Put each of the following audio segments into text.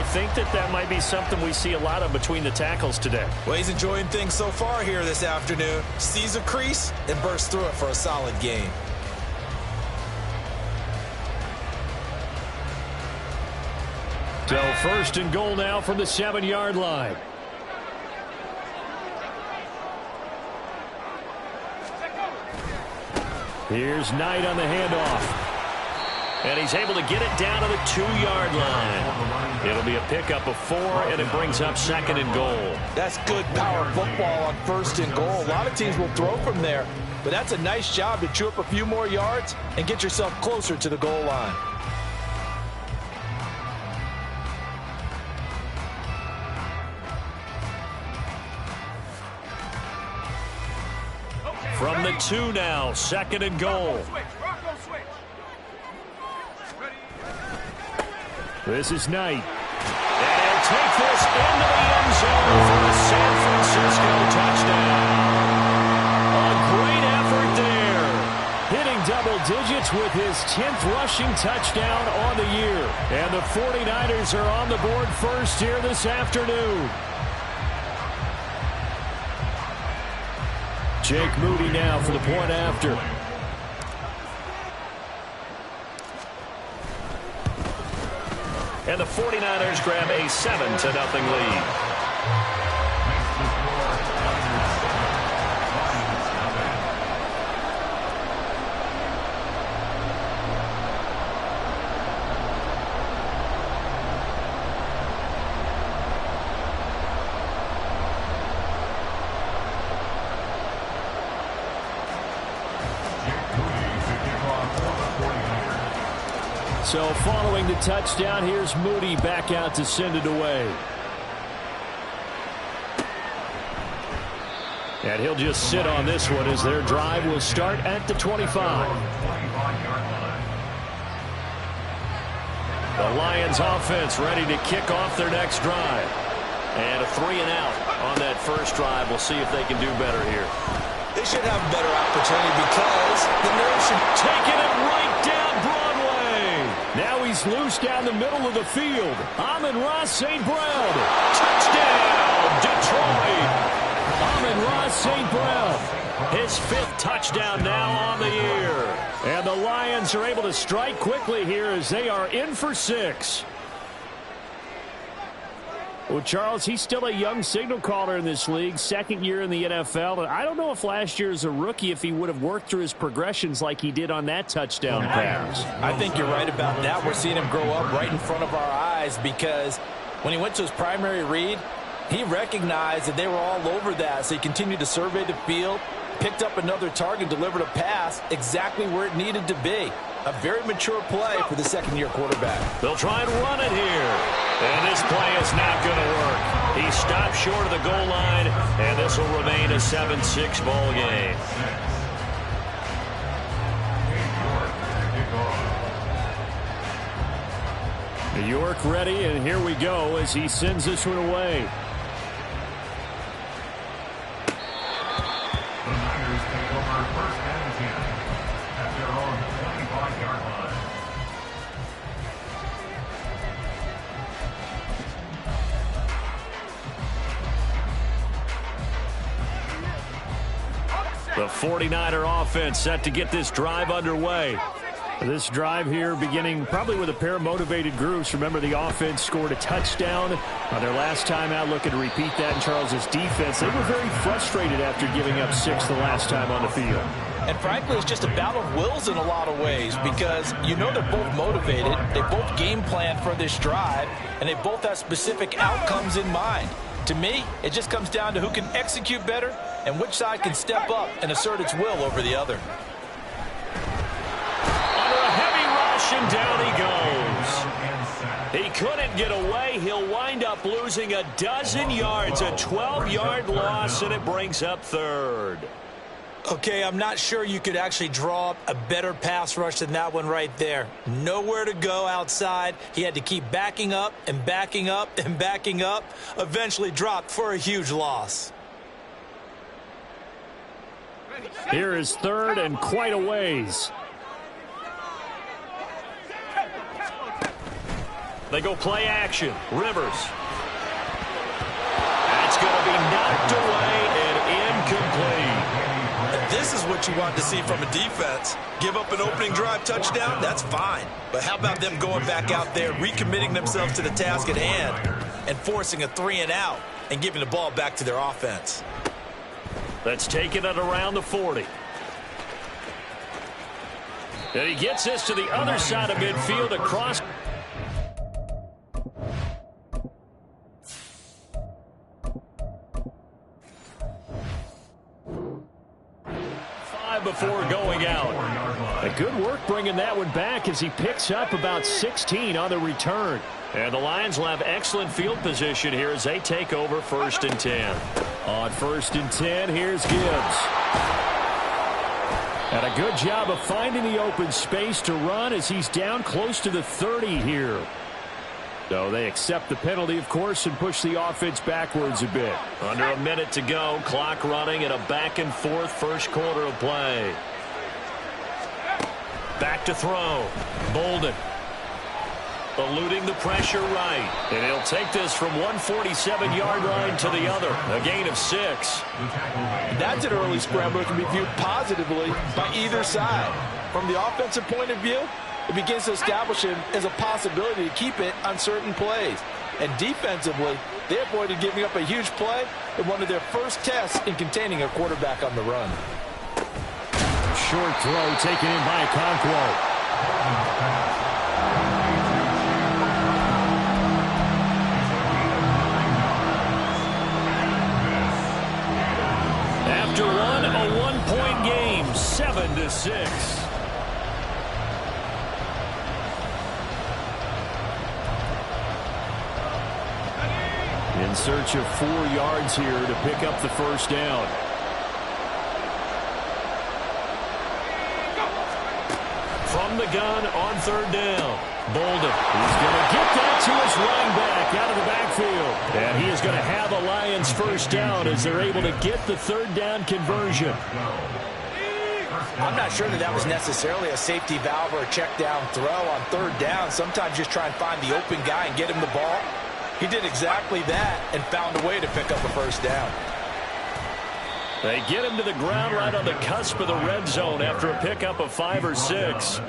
think that might be something we see a lot of between the tackles today. Well, he's enjoying things so far here this afternoon. Sees a crease and bursts through it for a solid gain. So first and goal now from the 7-yard line. Here's Knight on the handoff. And he's able to get it down to the 2-yard line. It'll be a pickup of 4, and it brings up second and goal. That's good power football on first and goal. A lot of teams will throw from there, but that's a nice job to chew up a few more yards and get yourself closer to the goal line. From the 2 now, second and goal. This is Knight. And he'll take this into the end zone for a San Francisco touchdown. A great effort there. Hitting double digits with his 10th rushing touchdown on the year. And the 49ers are on the board first here this afternoon. Jake Moody now for the point after. And the 49ers grab a 7-0 lead. So following the touchdown, here's Moody back out to send it away. And he'll just sit on this one as their drive will start at the 25. The Lions offense ready to kick off their next drive. And a 3-and-out on that first drive. We'll see if they can do better here. They should have a better opportunity because the Nerds should taking it right down Broadway. Now he's loose down the middle of the field. Amon-Ra St. Brown. Touchdown, Detroit. Amon-Ra St. Brown. His 5th touchdown now on the year. And the Lions are able to strike quickly here as they are in for 6. Well, Charles, he's still a young signal caller in this league, 2nd year in the NFL. And I don't know if last year as a rookie, if he would have worked through his progressions like he did on that touchdown pass. I think you're right about that. We're seeing him grow up right in front of our eyes because when he went to his primary read, he recognized that they were all over that. So he continued to survey the field, picked up another target, delivered a pass exactly where it needed to be. A very mature play for the 2nd-year quarterback. They'll try and run it here. And this play is not going to work. He stopped short of the goal line, and this will remain a 7-6 ball game. New York ready, and here we go as he sends this one away. The 49er offense set to get this drive underway. This drive here beginning probably with a pair of motivated groups. Remember, the offense scored a touchdown on their last time out. Looking to repeat that in Charles's defense. They were very frustrated after giving up 6 the last time on the field. And frankly, it's just a battle of wills in a lot of ways because you know they're both motivated. They both game plan for this drive, and they both have specific outcomes in mind. To me, it just comes down to who can execute better and which side can step up and assert its will over the other. Under a heavy rush, and down he goes. He couldn't get away. He'll wind up losing a dozen yards, a 12-yard loss, and it brings up 3rd. Okay, I'm not sure you could actually draw up a better pass rush than that one right there. Nowhere to go outside. He had to keep backing up and backing up and backing up. Eventually dropped for a huge loss. Here is 3rd and quite a ways. They go play action. Rivers. That's going to be knocked away and incomplete. This is what you want to see from a defense. Give up an opening drive touchdown, that's fine. But how about them going back out there, recommitting themselves to the task at hand, and forcing a 3-and-out and giving the ball back to their offense. Let's take it at around the 40. And he gets this to the other side of midfield across. Before going out. A good work bringing that one back as he picks up about 16 on the return. And the Lions will have excellent field position here as they take over 1st and 10. On 1st and 10, here's Gibbs. And a good job of finding the open space to run as he's down close to the 30 here. So they accept the penalty, of course, and push the offense backwards a bit. Under a minute to go, clock running in a back-and-forth first quarter of play. Back to throw. Bolden. Eluding the pressure right. And he'll take this from 147-yard line to the other. A gain of 6. That's an early scramble that can be viewed positively by either side. From the offensive point of view, it begins to establish him as a possibility to keep it on certain plays. And defensively, they avoided giving up a huge play in one of their first tests in containing a quarterback on the run. Short throw taken in by Okonkwo. After a one-point game, 7-6. In search of 4 yards here to pick up the first down. From the gun on 3rd down. Bolden. He's going to get that to his running back out of the backfield. And he is going to have a Lions first down as they're able to get the 3rd down conversion. I'm not sure that was necessarily a safety valve or a check down throw on 3rd down. Sometimes just try and find the open guy and get him the ball. He did exactly that and found a way to pick up a first down. They get him to the ground right on the cusp of the red zone after a pickup of 5 or 6.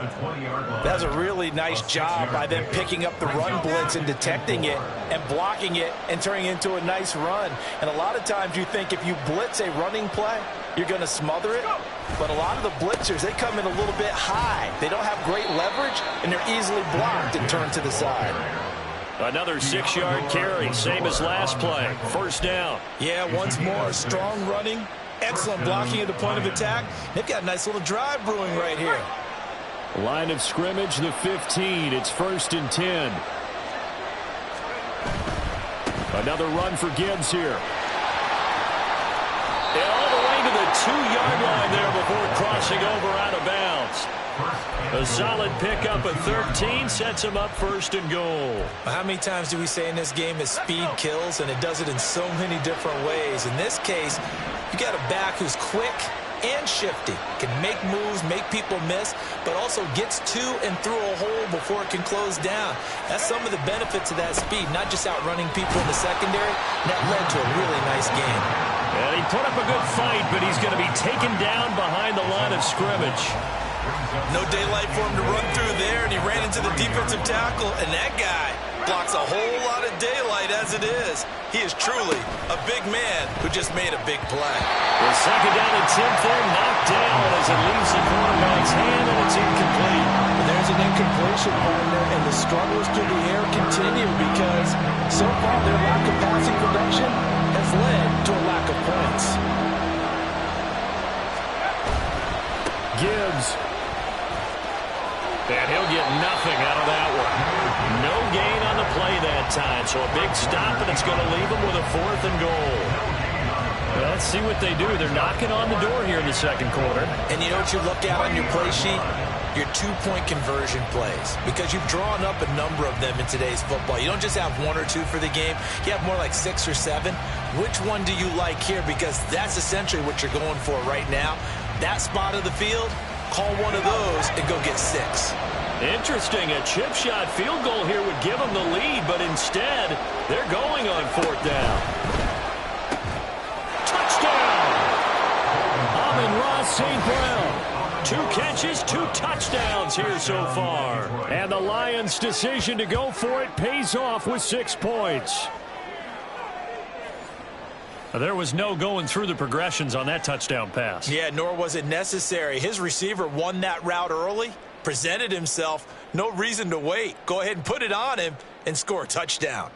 That's a really nice job by them picking up the run blitz and detecting it and blocking it and turning it into a nice run. And a lot of times you think if you blitz a running play, you're going to smother it. But a lot of the blitzers, they come in a little bit high. They don't have great leverage, and they're easily blocked and turned to the side. Another 6-yard carry, same as last play. First down. Yeah, once more, strong running, excellent blocking at the point of attack. They've got a nice little drive brewing right here. Line of scrimmage, the 15. It's 1st and 10. Another run for Gibbs here. And all the way to the 2-yard line there before crossing over out of bounds. A solid pickup at 13 sets him up 1st and goal. How many times do we say in this game that speed kills, and it does it in so many different ways? In this case, you got a back who's quick and shifty, can make moves, make people miss, but also gets to and through a hole before it can close down. That's some of the benefits of that speed, not just outrunning people in the secondary. That led to a really nice game. And he put up a good fight, but he's going to be taken down behind the line of scrimmage. No daylight for him to run through there, and he ran into the defensive tackle, and that guy blocks a whole lot of daylight as it is. He is truly a big man who just made a big play. The second down and 10 there, knocked down as it leaves the quarterback's hand, and it's incomplete. There's an incompletion partner, and the struggles through the air continue because so far their lack of passing production has led to a lack of points. Gibbs. And he'll get nothing out of that one. No gain on the play that time, so a big stop, and it's going to leave him with a 4th and goal. Well, let's see what they do. They're knocking on the door here in the second quarter. And you know what you look at on your play sheet? Your 2-point conversion plays, because you've drawn up a number of them in today's football. You don't just have 1 or 2 for the game. You have more like 6 or 7. Which one do you like here? Because that's essentially what you're going for right now. That spot of the field, call one of those and go get 6. Interesting. A chip shot field goal here would give them the lead, but instead, they're going on 4th down. Touchdown! Amon-Ra St. Brown. 2 catches, 2 touchdowns here so far. And the Lions' decision to go for it pays off with 6 points. There was no going through the progressions on that touchdown pass. Yeah, nor was it necessary. His receiver won that route early, presented himself, no reason to wait. Go ahead and put it on him and score a touchdown.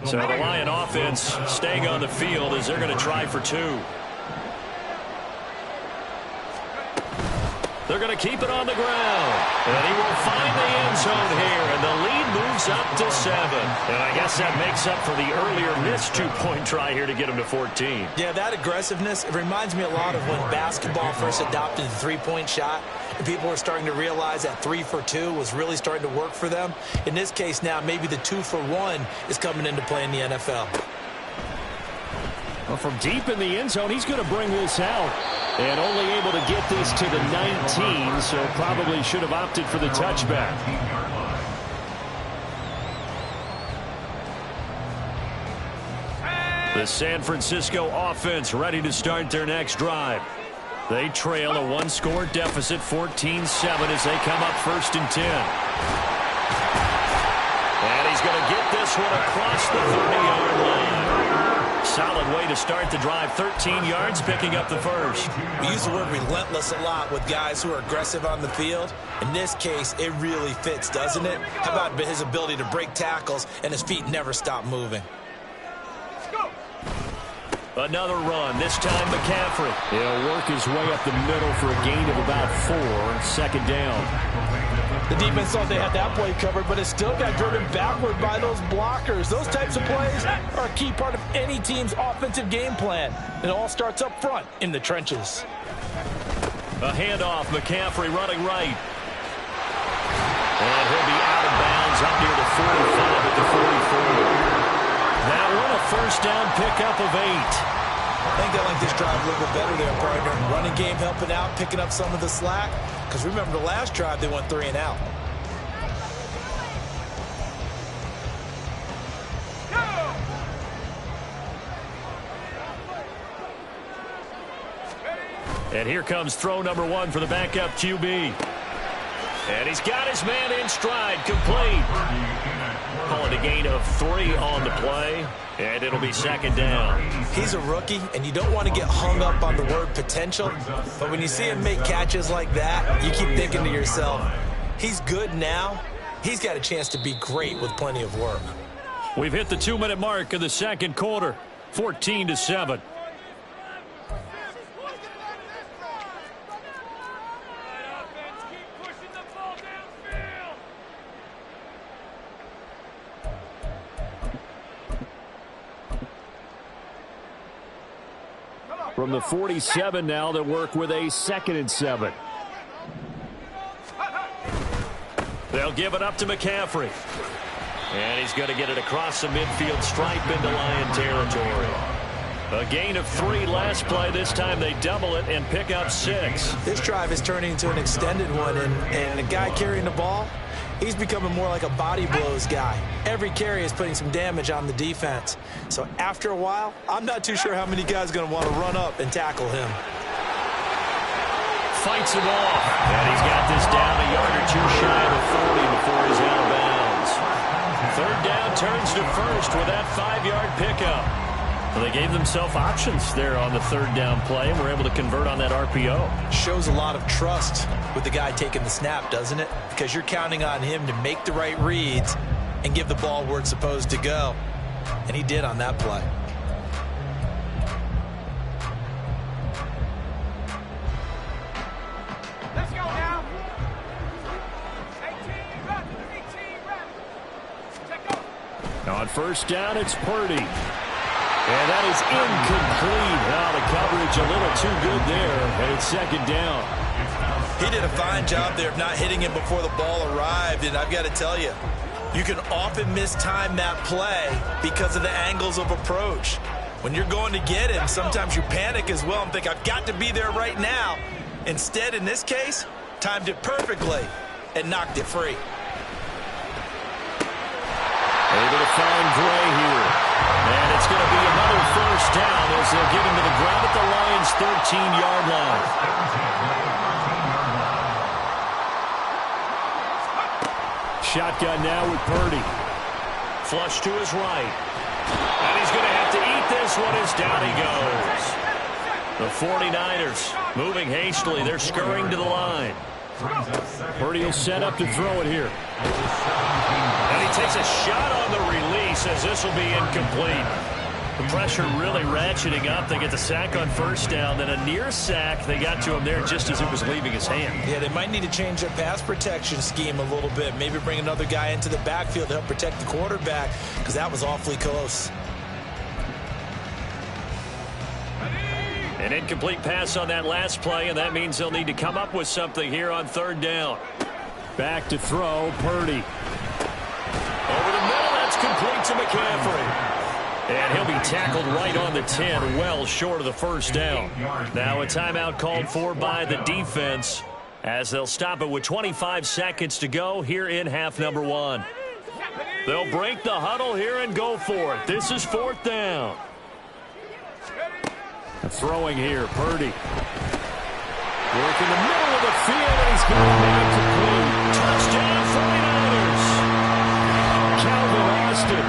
So the Lion offense staying on the field as they're going to try for 2. They're going to keep it on the ground. And he will find the end zone here. And the lead moves up to 7. And I guess that makes up for the earlier missed 2-point try here to get him to 14. Yeah, that aggressiveness, it reminds me a lot of when basketball first adopted the 3-point shot. And people were starting to realize that 3 for 2 was really starting to work for them. In this case now, maybe the 2 for 1 is coming into play in the NFL. Well, from deep in the end zone, he's going to bring this out. And only able to get this to the 19, so probably should have opted for the touchback. The San Francisco offense ready to start their next drive. They trail a 1-score deficit, 14-7, as they come up 1st and 10. And he's going to get this one across the 30-yard line. Solid way to start the drive. 13 yards, picking up the first. We use the word relentless a lot with guys who are aggressive on the field. In this case, it really fits, doesn't it? How about his ability to break tackles and his feet never stop moving? Another run, this time McCaffrey. He'll work his way up the middle for a gain of about 4, 2nd down. The defense thought they had that play covered, but it still got driven backward by those blockers. Those types of plays are a key part of any team's offensive game plan. It all starts up front in the trenches. A handoff, McCaffrey running right. And he'll be out of bounds up near the 45 at the 44. That one a 1st down pickup of 8. I think they like this drive a little bit better there, partner. Running game helping out, picking up some of the slack. Because remember, the last drive, they went 3 and out. And here comes throw number 1 for the backup QB. And he's got his man in stride, complete. Calling a gain of 3 on the play, and it'll be 2nd down. He's a rookie, and you don't want to get hung up on the word potential. But when you see him make catches like that, you keep thinking to yourself, he's good now. He's got a chance to be great with plenty of work. We've hit the 2-minute mark of the 2nd quarter, 14-7. From the 47 now, they'll work with a 2nd and 7. They'll give it up to McCaffrey. And he's going to get it across the midfield stripe into Lion territory. A gain of 3 last play. This time they double it and pick up 6. This drive is turning into an extended one, and the guy carrying the ball, he's becoming more like a body blows guy. Every carry is putting some damage on the defense. So after a while, I'm not too sure how many guys are going to want to run up and tackle him. Fights him off. And he's got this down a yard or 2 shy of the 40 before he's out of bounds. 3rd down turns to 1st with that 5-yard pickup. Well, they gave themselves options there on the 3rd down play and were able to convert on that RPO. Shows a lot of trust with the guy taking the snap, doesn't it? Because you're counting on him to make the right reads and give the ball where it's supposed to go. And he did on that play. Let's go now. Now on 1st down, it's Purdy. And that is incomplete. Now the coverage a little too good there, and it's 2nd down. He did a fine job there of not hitting him before the ball arrived, and I've got to tell you, you can often mistime that play because of the angles of approach. When you're going to get him, sometimes you panic as well and think, I've got to be there right now. Instead, in this case, timed it perfectly and knocked it free. Able to find Gray here. And it's going to be another first down as they'll get him to the ground at the Lions' 13-yard line. Shotgun now with Purdy. Flush to his right. And he's going to have to eat this one as down he goes. The 49ers moving hastily. They're scurrying to the line. Purdy will set up to throw it here. And he takes a shot on the release as this will be incomplete. The pressure really ratcheting up. They get the sack on first down. Then a near sack. They got to him there just as it was leaving his hand. Yeah, they might need to change their pass protection scheme a little bit. Maybe bring another guy into the backfield to help protect the quarterback because that was awfully close. An incomplete pass on that last play, and that means they'll need to come up with something here on third down. Back to throw, Purdy. Over the middle, that's complete to McCaffrey. And he'll be tackled right on the 10, well short of the first down. Now a timeout called for by the defense as they'll stop it with 25 seconds to go here in half number one. They'll break the huddle here and go for it. This is fourth down. Throwing here, Purdy. Work in the middle of the field, and he's going back to clean. Touchdown, 49ers. Calvin Austin,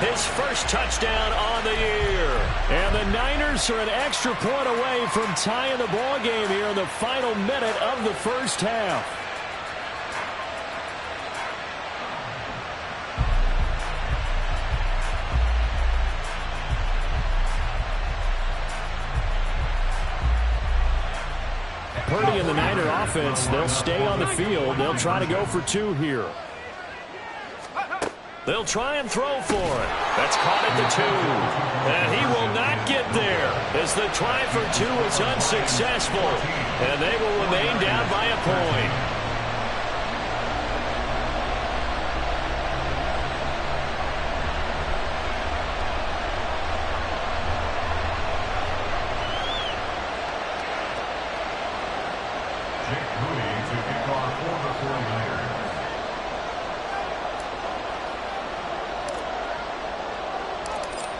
his first touchdown on the year. And the Niners are an extra point away from tying the ball game here in the final minute of the first half. Purdy and the Niner offense, they'll stay on the field. They'll try to go for two here. They'll try and throw for it. That's caught at the 2. And he will not get there as the try for 2 is unsuccessful. And they will remain down by a point.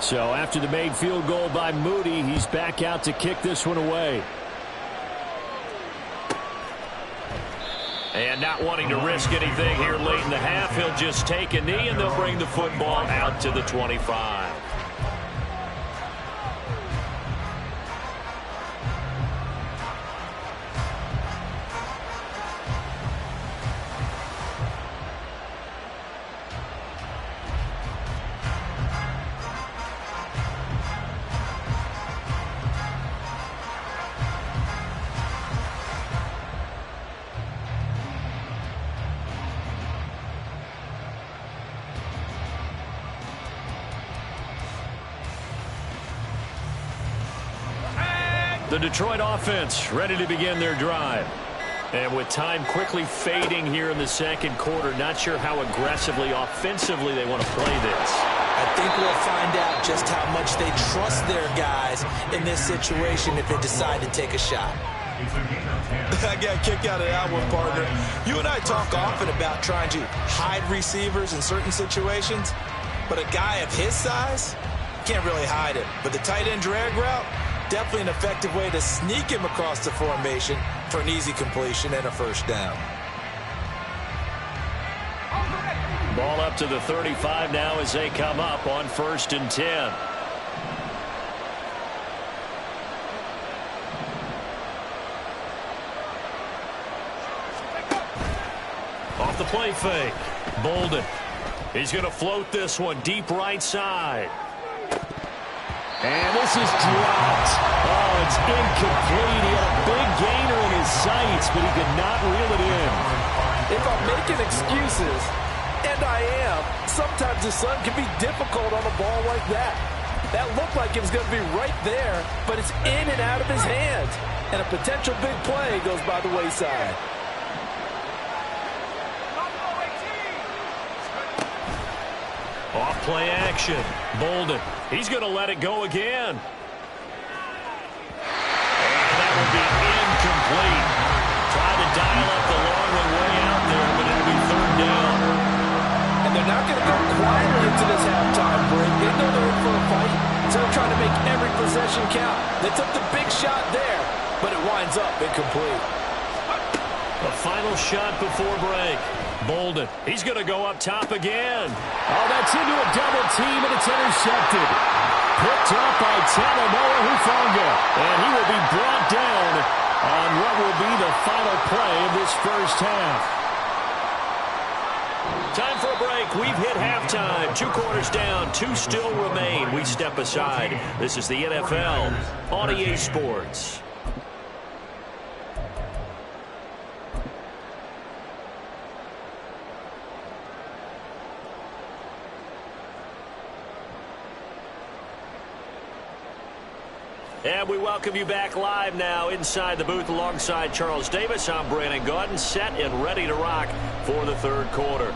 So after the made field goal by Moody, he's back out to kick this one away. And not wanting to risk anything here late in the half, he'll just take a knee and they'll bring the football out to the 25. The Detroit offense ready to begin their drive. And with time quickly fading here in the second quarter, not sure how aggressively, offensively they want to play this. I think we'll find out just how much they trust their guys in this situation if they decide to take a shot. I got a kick out of that one, partner. You and I talk often about trying to hide receivers in certain situations, but a guy of his size can't really hide him. But the tight end drag route, definitely an effective way to sneak him across the formation for an easy completion and a first down. Ball up to the 35 now as they come up on 1st and 10. Off the play fake. Bolden. He's going to float this one deep right side. And this is dropped. Oh, it's incomplete. He had a big gainer in his sights, but he could not reel it in. If I'm making excuses, and I am, sometimes the sun can be difficult on a ball like that. That looked like it was going to be right there, but it's in and out of his hands. And a potential big play goes by the wayside. play action. Bolden, he's going to let it go again. And that will be incomplete. Tried to dial up the long one way out there, but it'll be third down. And they're not going to go quietly into this halftime break. They know they're in for a fight, so they're trying to make every possession count. They took the big shot there, but it winds up incomplete. The final shot before break. Bolden, he's going to go up top again. Oh, that's into a double team, and it's intercepted. Picked up by Talanoa Hufanga, and he will be brought down on what will be the final play of this first half. Time for a break. We've hit halftime. 2 quarters down, 2 still remain. We step aside. This is the NFL on EA Sports. And we welcome you back live now inside the booth alongside Charles Davis. I'm Brandon Gaudin, set and ready to rock for the third quarter.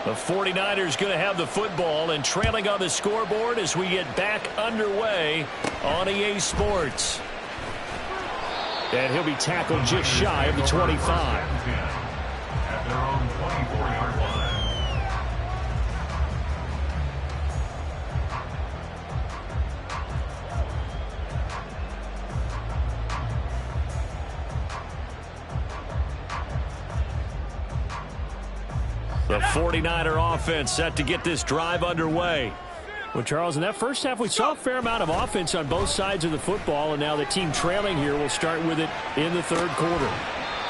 The 49ers going to have the football and trailing on the scoreboard as we get back underway on EA Sports. And he'll be tackled just shy of the 25. At their own 24-yard line. The 49er offense set to get this drive underway. Well, Charles, in that first half, we saw a fair amount of offense on both sides of the football, and now the team trailing here will start with it in the third quarter.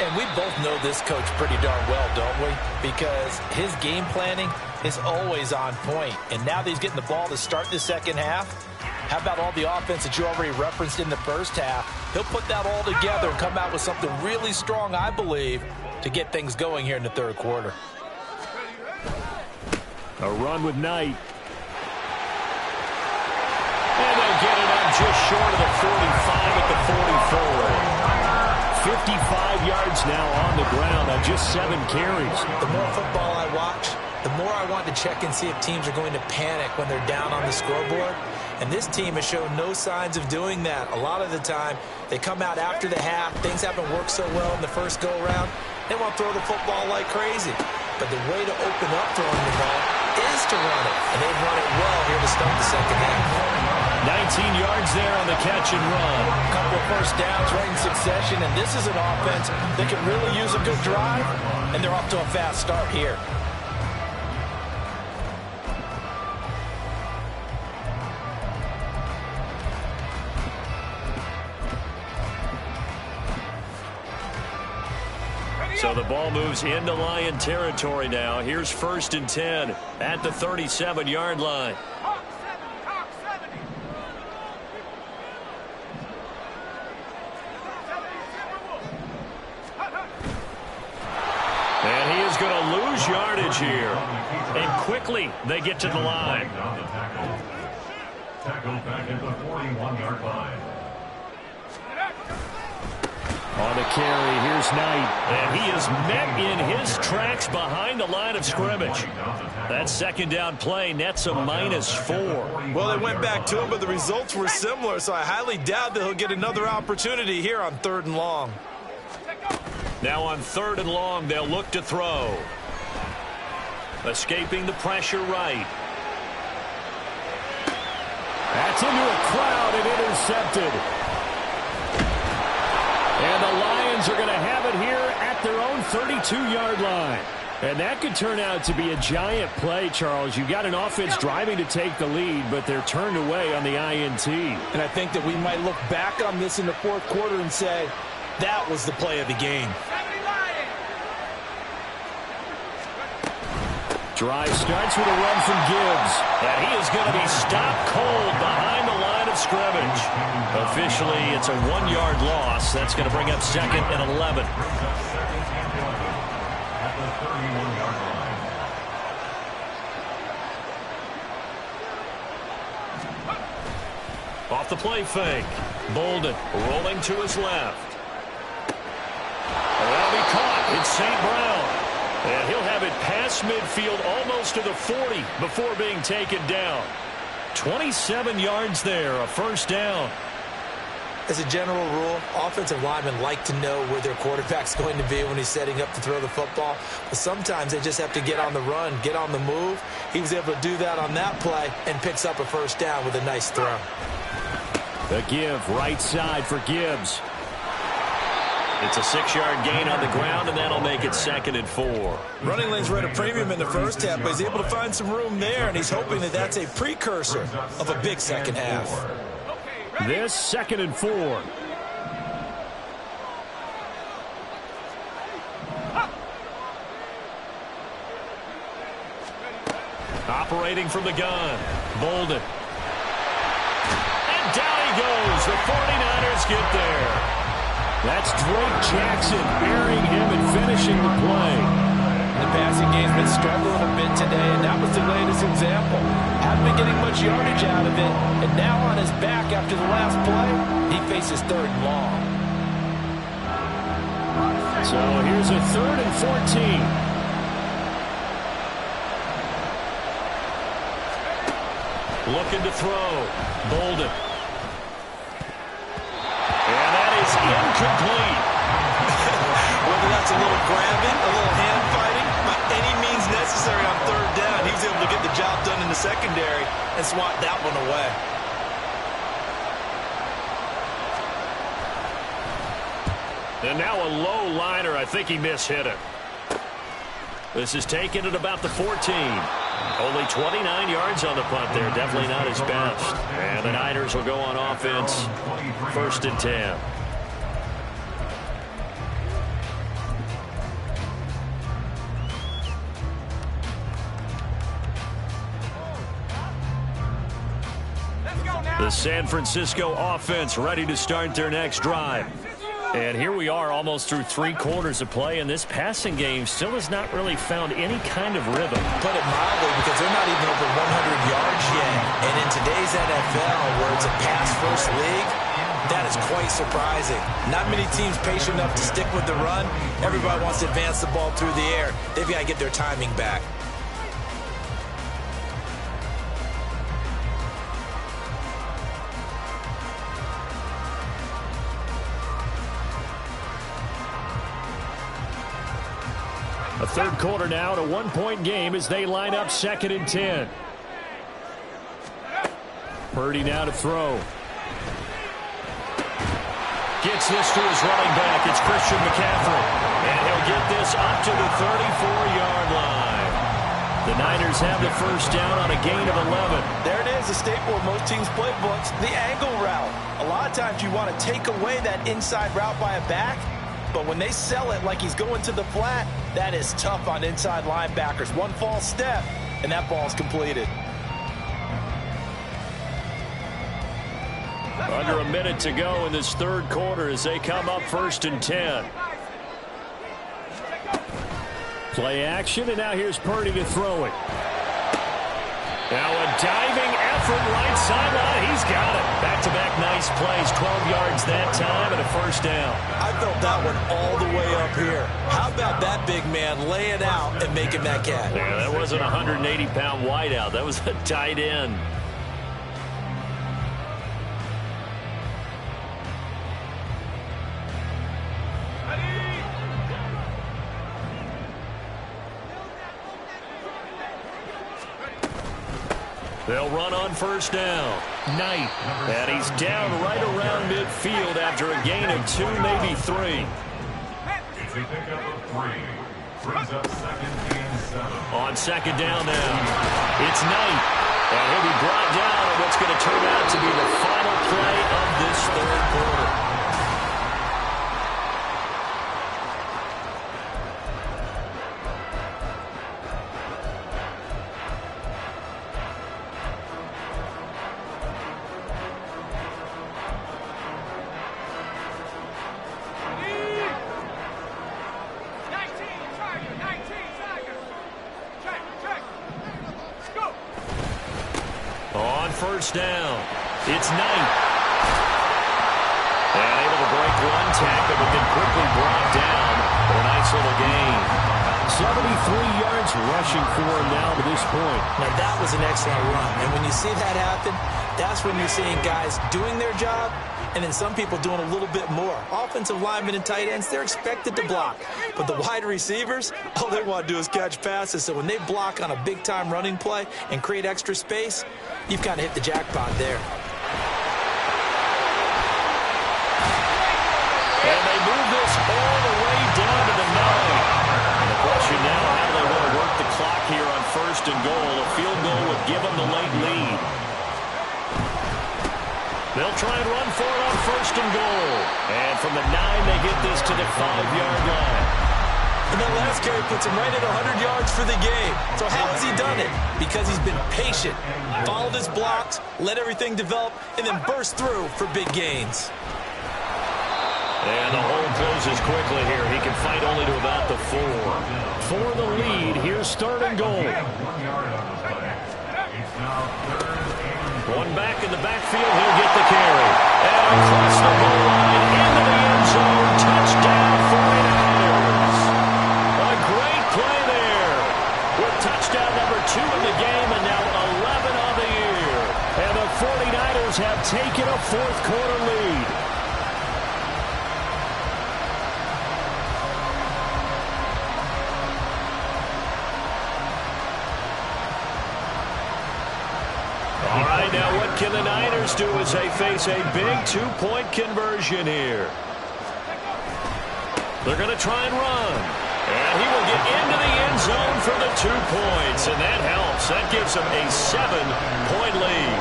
And we both know this coach pretty darn well, don't we? Because his game planning is always on point. And now that he's getting the ball to start the second half, how about all the offense that you already referenced in the first half? He'll put that all together and come out with something really strong, I believe, to get things going here in the third quarter. A run with Knight. And they'll get it up just short of the 45 at the 44. 55 yards now on the ground on just 7 carries. The more football I watch, the more I want to check and see if teams are going to panic when they're down on the scoreboard. And this team has shown no signs of doing that. A lot of the time, they come out after the half. Things haven't worked so well in the first go-around. They want to throw the football like crazy. But the way to open up throwing the ball is to run it. And they've run it well here to start the second half. 19 yards there on the catch and run. A couple of first downs right in succession, and this is an offense that can really use a good drive, and they're off to a fast start here. So the ball moves into Lion territory now. Here's 1st and 10 at the 37-yard line. And he is going to lose yardage here. And quickly they get to the line. Tackled back at the 41-yard line. On the carry, here's Knight. And he is met in his tracks behind the line of scrimmage. That second down play nets a -4. Well, they went back to him, but the results were similar, so I highly doubt that he'll get another opportunity here on 3rd and long. Now on 3rd and long, they'll look to throw. Escaping the pressure right. That's into a crowd and intercepted. And the Lions are going to have it here at their own 32-yard line. And that could turn out to be a giant play, Charles. You've got an offense driving to take the lead, but they're turned away on the INT. And I think that we might look back on this in the 4th quarter and say, that was the play of the game. Drive starts with a run from Gibbs. And he is going to be stopped cold behind the line of scrimmage. Officially, it's a 1-yard loss. That's going to bring up 2nd and 11. Off the play fake. Bolden rolling to his left. That'll be caught. It's St. Brown. And he'll have it past midfield almost to the 40 before being taken down. 27 yards there, a first down. As a general rule, offensive linemen like to know where their quarterback's going to be when he's setting up to throw the football. But sometimes they just have to get on the run, get on the move. He was able to do that on that play and picks up a first down with a nice throw. The give right side for Gibbs. It's a 6-yard gain on the ground, and that'll make it 2nd and 4. Running lanes were at a premium in the first half, but he's able to find some room there, and he's hoping that that's a precursor of a big second half. This 2nd and 4. Operating from the gun. Bolden. And down he goes. The 49ers get there. That's Drake Jackson burying him and finishing the play. The passing game's been struggling a bit today, and that was the latest example. Haven't been getting much yardage out of it, and now on his back after the last play, he faces 3rd and long. So here's a 3rd and 14. Looking to throw. Bolden. And that is incomplete. Whether that's a little grabbing, a little hand fighting, by any means necessary on 3rd down, he was able to get the job done in the secondary and swat that one away. And now a low liner. I think he mishit it. This is taken at about the 14. Only 29 yards on the punt there. Definitely not his best. And the Niners will go on offense. 1st and 10. The San Francisco offense ready to start their next drive. And here we are almost through 3 quarters of play, and this passing game still has not really found any kind of rhythm. Put it mildly, because they're not even over 100 yards yet. And in today's NFL, where it's a pass-first league, that is quite surprising. Not many teams patient enough to stick with the run. Everybody wants to advance the ball through the air. They've got to get their timing back. A 3rd quarter now, to 1-point game as they line up 2nd and 10. Purdy now to throw. Gets this to his running back. It's Christian McCaffrey. And he'll get this up to the 34-yard line. The Niners have the first down on a gain of 11. There it is, a staple of most teams' playbooks, the angle route. A lot of times you want to take away that inside route by a back, but when they sell it like he's going to the flat, that is tough on inside linebackers. One false step, and that ball's completed. Under a minute to go in this 3rd quarter as they come up 1st and 10. Play action, and now here's Purdy to throw it. Now a diving effort right sideline. He's got it. Back-to-back nice plays. 12 yards that time and a first down. I felt that one all the way up here. How about that big man laying out and making that catch? Yeah, that wasn't a 180-pound wideout. That was a tight end. They'll run on first down. Knight. And he's down right around midfield after a gain of 2, maybe 3. On second down now, it's Knight. And he'll be brought down on what's going to turn out to be the final play of this 3rd quarter. First down. It's Knight. And able to break one tackle, but then quickly brought down for a nice little gain. 73 yards rushing for him now to this point. Now, that was an excellent run. And when you see that happen, that's when you're seeing guys doing their job and then some people doing a little bit more. Offensive linemen and tight ends, they're expected to block. But the wide receivers, all they want to do is catch passes. So when they block on a big-time running play and create extra space, you've kind of hit the jackpot there. And they move this all the way down to the 9. Question now how they want to work the clock here on 1st and goal. A field goal would give them the late lead. They'll try and run for it on 1st and goal. And from the 9, they get this to the 5-yard line. And that last carry puts him right at 100 yards for the game. So how has he done it? Because he's been patient, followed his blocks, let everything develop, and then burst through for big gains. And the hole closes quickly here. He can fight only to about the 4. For the lead, here's 3rd and goal. One back in the backfield, he'll get the carry. And across the goal line, into the end zone, touchdown 49ers. A great play there. With touchdown number 2 in the game, and now 11 on the year. And the 49ers have taken a 4th quarter lead. All right, now what can the Niners do as they face a big 2-point conversion here? They're going to try and run. And he will get into the end zone for the 2 points. And that helps. That gives them a 7-point lead.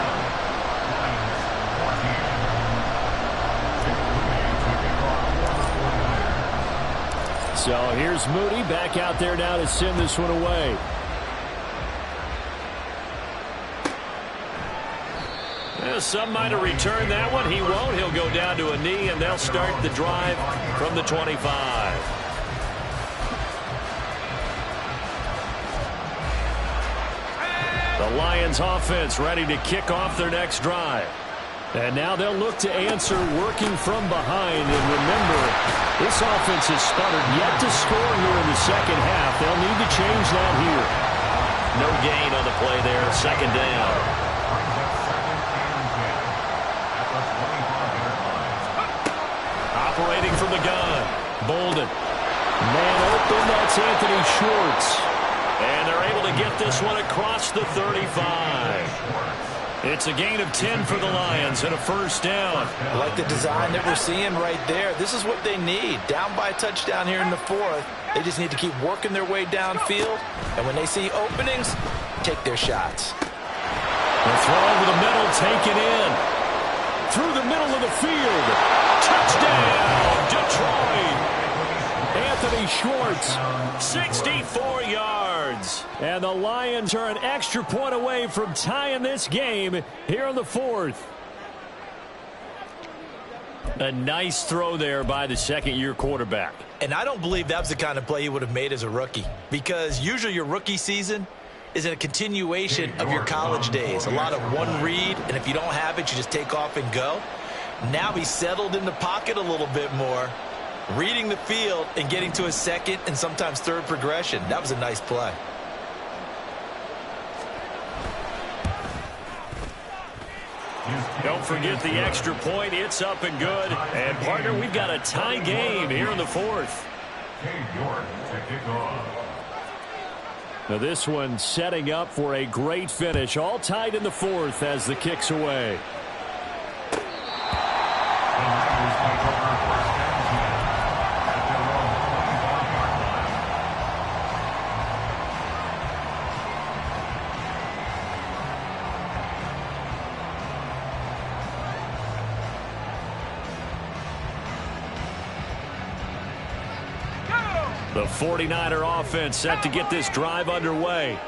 So here's Moody back out there now to send this one away. Some might have returned that one. He won't. He'll go down to a knee, and they'll start the drive from the 25. The Lions offense ready to kick off their next drive. And now they'll look to answer working from behind. And remember, this offense has stuttered yet to score here in the second half. They'll need to change that here. No gain on the play there. 2nd down. Operating from the gun. Bolden. Man open, that's Anthony Schwartz. And they're able to get this one across the 35. It's a gain of 10 for the Lions and a 1st down. I like the design that we're seeing right there. This is what they need. Down by a touchdown here in the 4th. They just need to keep working their way downfield. And when they see openings, take their shots. The throw over the middle, taken in. Through the middle of the field. Touchdown, Detroit. Anthony Schwartz, 64 yards. And the Lions are an extra point away from tying this game here in the 4th. A nice throw there by the 2nd-year quarterback. And I don't believe that was the kind of play he would have made as a rookie, because usually your rookie season is a continuation of your college days. A lot of one read, and if you don't have it, you just take off and go. Now he's settled in the pocket a little bit more, reading the field and getting to his 2nd and sometimes 3rd progression. That was a nice play. Don't forget the extra point. It's up and good. And, partner, we've got a tie game here in the 4th. Now this one setting up for a great finish. All tied in the 4th as the kick's away. The 49er offense set to get this drive underway.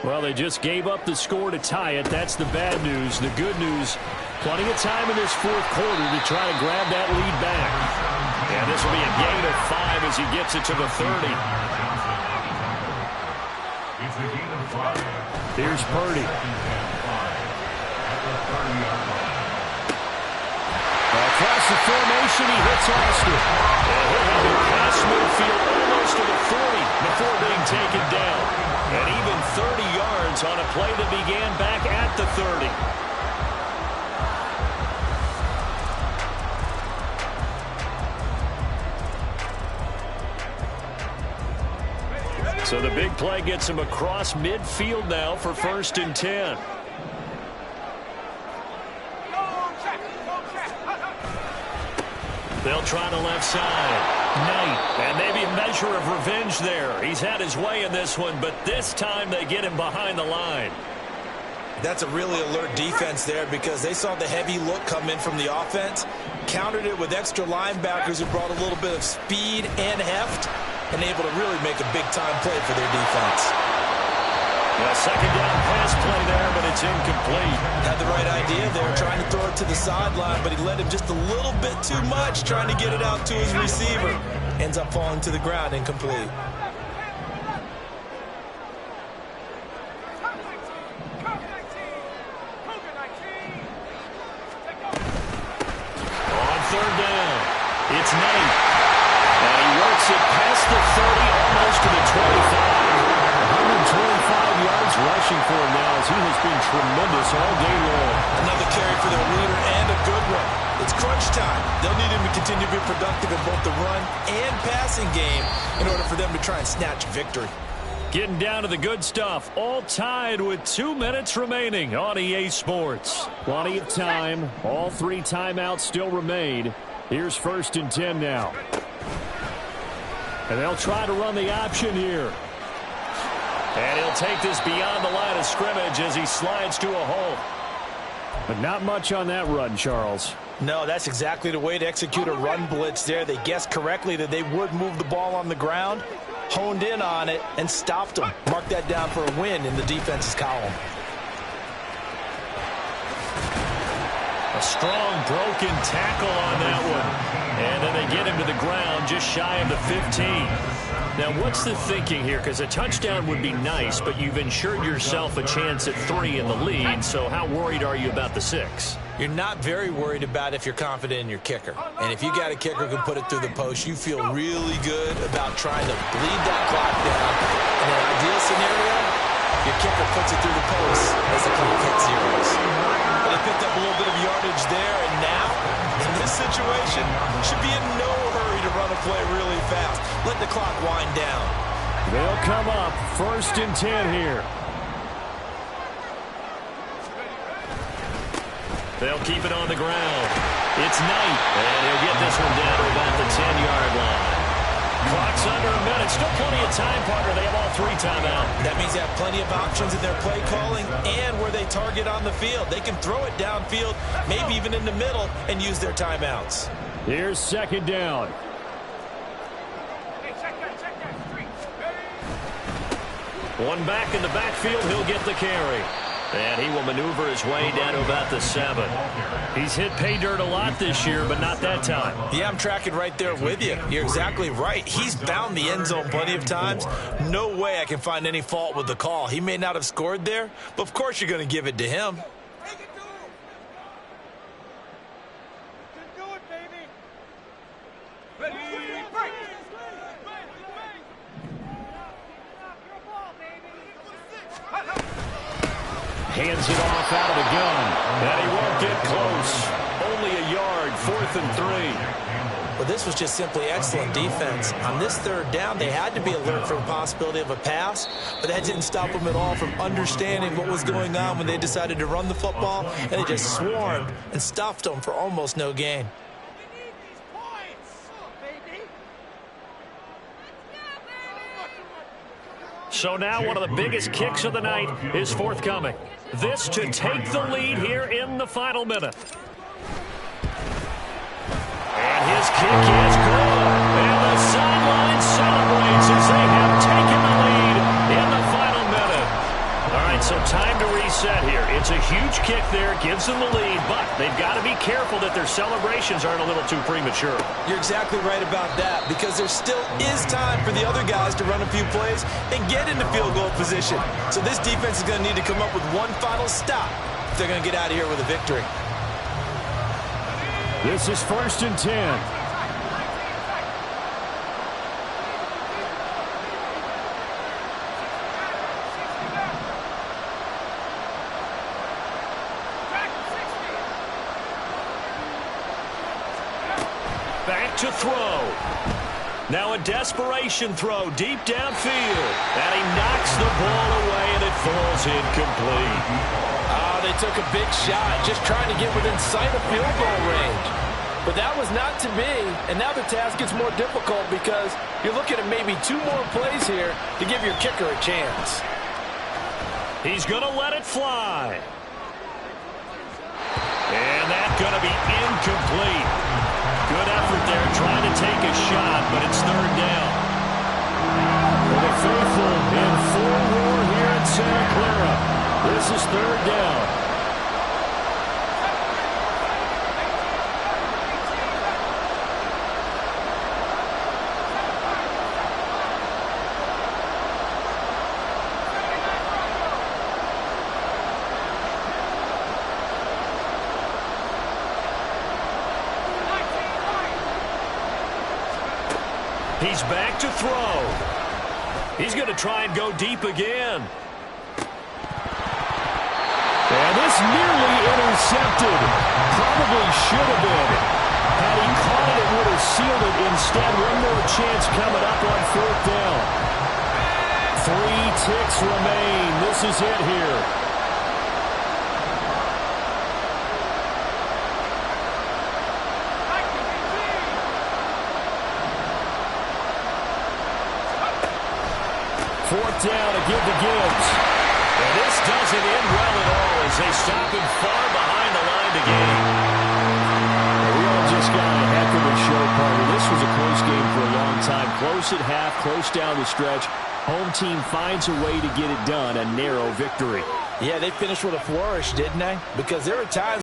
Well, they just gave up the score to tie it. That's the bad news. The good news, plenty of time in this 4th quarter to try to grab that lead back. And this will be a gain of 5 as he gets it to the 30. Here's Purdy. There's the formation. He hits Austin. And he'll have it past midfield almost to the 40 before being taken down. And even 30 yards on a play that began back at the 30. So the big play gets him across midfield now for 1st and 10. They'll try the left side. Knight. And maybe a measure of revenge there. He's had his way in this one, but this time they get him behind the line. That's a really alert defense there because they saw the heavy look come in from the offense, countered it with extra linebackers who brought a little bit of speed and heft, and able to really make a big-time play for their defense. A second down pass play there, but it's incomplete. Had the right idea there, trying to throw it to the sideline, but he led him just a little bit too much, trying to get it out to his receiver. Ends up falling to the ground, incomplete. On 3rd down, it's Knight. And he works it past the 30, almost to the 25. 125 yards rushing for him now as he has been tremendous all day long. Another carry for their leader and a good one. It's crunch time. They'll need him to continue to be productive in both the run and passing game in order for them to try and snatch victory. Getting down to the good stuff. All tied with 2 minutes remaining on EA Sports. Plenty of time. All 3 timeouts still remain. Here's 1st and 10 now. And they'll try to run the option here. And he'll take this beyond the line of scrimmage as he slides to a hole. But not much on that run, Charles. No, that's exactly the way to execute a run blitz there. They guessed correctly that they would move the ball on the ground, honed in on it, and stopped them. Mark that down for a win in the defense's column. A strong broken tackle on that one. And then they get him to the ground just shy of the 15. Now, what's the thinking here? Because a touchdown would be nice, but you've ensured yourself a chance at 3 in the lead, so how worried are you about the 6? You're not very worried about if you're confident in your kicker. And if you got a kicker who can put it through the post, you feel really good about trying to bleed that clock down. In an ideal scenario, your kicker puts it through the post as the clock hits zeros. But they picked up a little bit of yardage there, and now, in this situation, should be in no hurry to run a play really fast. Let the clock wind down. They'll come up 1st and 10 here. They'll keep it on the ground. It's Knight, and he'll get this one down to about the 10-yard line. Clock's under a minute. Still plenty of time, partner. They have all 3 timeouts. That means they have plenty of options in their play calling and where they target on the field. They can throw it downfield, maybe even in the middle, and use their timeouts. Here's 2nd down. One back in the backfield. He'll get the carry. And he will maneuver his way down to about the 7. He's hit pay dirt a lot this year, but not that time. Yeah, I'm tracking right there with you. You're exactly right. He's found the end zone plenty of times. No way I can find any fault with the call. He may not have scored there, but of course you're going to give it to him. Hands it off out of the gun. And he won't get close. Only a yard, 4th and 3. Well, this was just simply excellent defense. On this 3rd down, they had to be alert for the possibility of a pass, but that didn't stop them at all from understanding what was going on when they decided to run the football, and they just swarmed and stuffed them for almost no gain. So now one of the biggest kicks of the night is forthcoming. This to take the lead here in the final minute. And his kick is good. And the sideline celebrates as they have taken the lead in the final minute. All right, so time to reset here. It's a huge kick there, gives them the lead, but they've got to be careful that their celebrations aren't a little too premature. You're exactly right about that, because there still is time for the other guys to run a few plays and get into field goal position. So this defense is going to need to come up with one final stop if they're going to get out of here with a victory. This is 1st and 10. Back to throw. Now a desperation throw deep downfield. And he knocks the ball away, and it falls incomplete. They took a big shot, just trying to get within sight of field goal range. But that was not to be, and now the task gets more difficult because you're looking at maybe 2 more plays here to give your kicker a chance. He's going to let it fly. And that's going to be incomplete. Good effort there trying to take a shot, but it's 3rd down. For the faithful in full roar here in Santa Clara. This is 3rd down. He's back to throw. He's going to try and go deep again. And this nearly intercepted. Probably should have been. Had he caught it, it would have sealed it. Instead, one more chance coming up on 4th down. 3 ticks remain. This is it here. Fourth down to give to Gibbs. And this doesn't end well at all as they stop him far behind the line to gain. We all just got a heck of a show, partner. This was a close game for a long time. Close at half, close down the stretch. Home team finds a way to get it done, a narrow victory. Yeah, they finished with a flourish, didn't they? Because there are times